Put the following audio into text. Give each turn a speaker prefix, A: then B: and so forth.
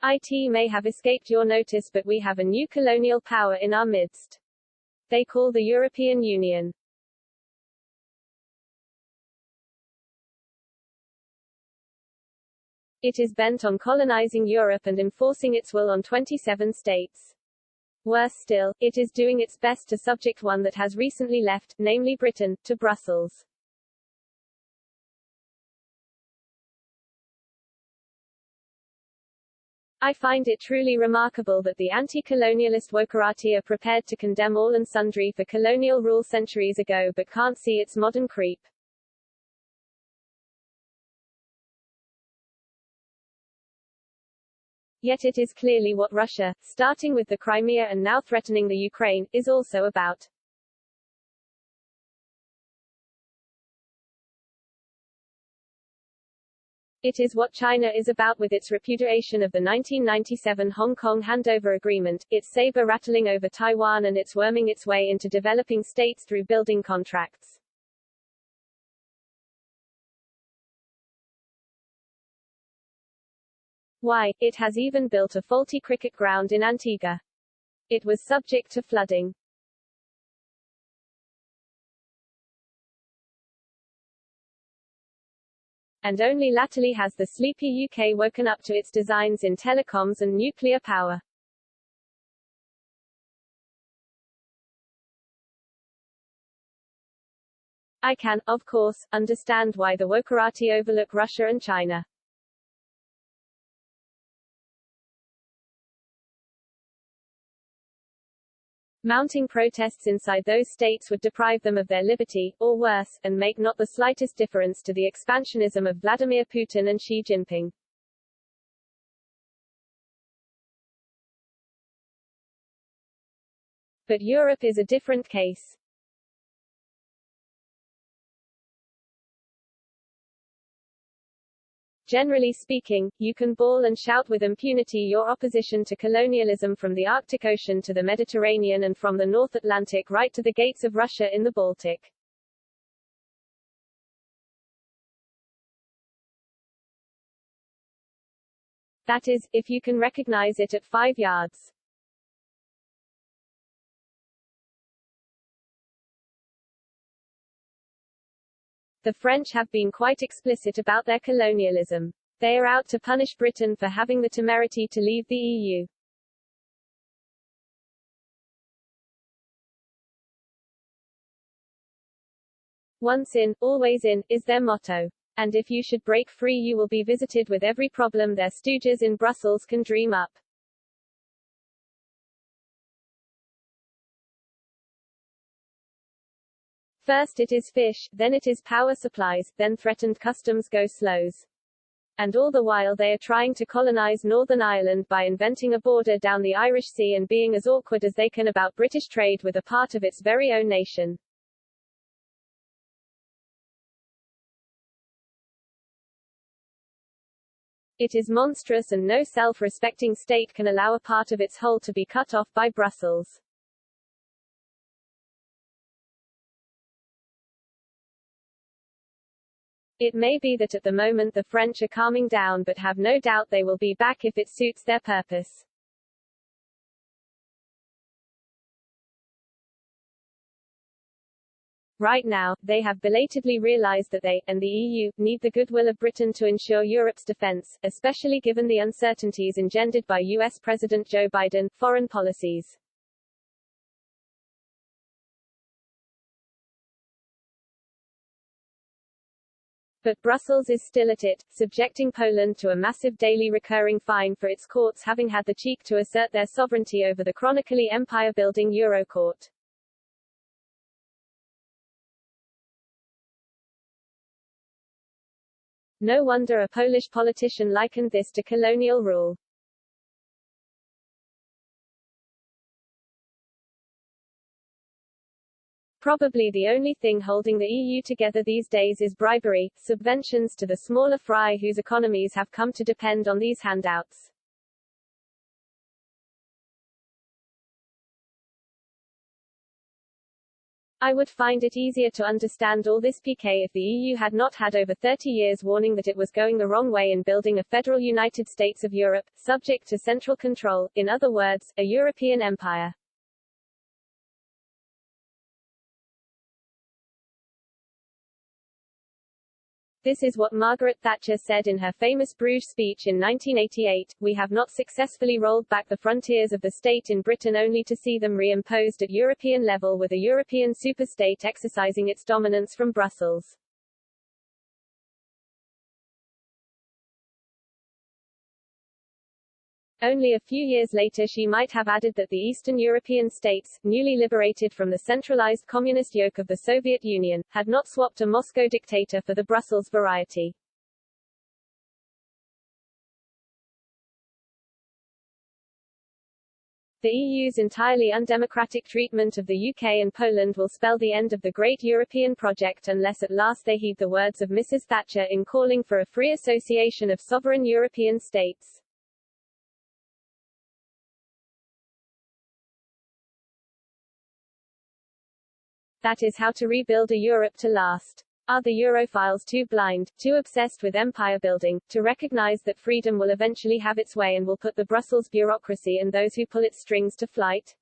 A: It may have escaped your notice, but we have a new colonial power in our midst. They call the European Union. It is bent on colonizing Europe and enforcing its will on 27 states. Worse still, it is doing its best to subject one that has recently left, namely Britain, to Brussels. I find it truly remarkable that the anti-colonialist wokerati are prepared to condemn all and sundry for colonial rule centuries ago but can't see its modern creep. Yet it is clearly what Russia, starting with the Crimea and now threatening the Ukraine, is also about. It is what China is about with its repudiation of the 1997 Hong Kong handover agreement, its saber-rattling over Taiwan and its worming its way into developing states through building contracts. Why, it has even built a faulty cricket ground in Antigua. It was subject to flooding. And only latterly has the sleepy UK woken up to its designs in telecoms and nuclear power. I can, of course, understand why the wokerati overlook Russia and China. Mounting protests inside those states would deprive them of their liberty, or worse, and make not the slightest difference to the expansionism of Vladimir Putin and Xi Jinping. But Europe is a different case. Generally speaking, you can bawl and shout with impunity your opposition to colonialism from the Arctic Ocean to the Mediterranean and from the North Atlantic right to the gates of Russia in the Baltic. That is, if you can recognize it at 5 yards. The French have been quite explicit about their colonialism. They are out to punish Britain for having the temerity to leave the EU. Once in, always in, is their motto. And if you should break free, you will be visited with every problem their stooges in Brussels can dream up. First it is fish, then it is power supplies, then threatened customs go slows. And all the while they are trying to colonize Northern Ireland by inventing a border down the Irish Sea and being as awkward as they can about British trade with a part of its very own nation. It is monstrous, and no self-respecting state can allow a part of its whole to be cut off by Brussels. It may be that at the moment the French are calming down, but have no doubt they will be back if it suits their purpose. Right now, they have belatedly realized that they, and the EU, need the goodwill of Britain to ensure Europe's defense, especially given the uncertainties engendered by US President Joe Biden's foreign policies. But Brussels is still at it, subjecting Poland to a massive daily recurring fine for its courts having had the cheek to assert their sovereignty over the chronically empire-building Eurocourt. No wonder a Polish politician likened this to colonial rule. Probably the only thing holding the EU together these days is bribery, subventions to the smaller fry whose economies have come to depend on these handouts. I would find it easier to understand all this PK if the EU had not had over 30 years warning that it was going the wrong way in building a federal United States of Europe, subject to central control, in other words, a European empire. This is what Margaret Thatcher said in her famous Bruges speech in 1988, "We have not successfully rolled back the frontiers of the state in Britain only to see them reimposed at European level with a European superstate exercising its dominance from Brussels." Only a few years later she might have added that the Eastern European states, newly liberated from the centralized communist yoke of the Soviet Union, had not swapped a Moscow dictator for the Brussels variety. The EU's entirely undemocratic treatment of the UK and Poland will spell the end of the great European project unless at last they heed the words of Mrs. Thatcher in calling for a free association of sovereign European states. That is how to rebuild a Europe to last. Are the Europhiles too blind, too obsessed with empire building, to recognize that freedom will eventually have its way and will put the Brussels bureaucracy and those who pull its strings to flight?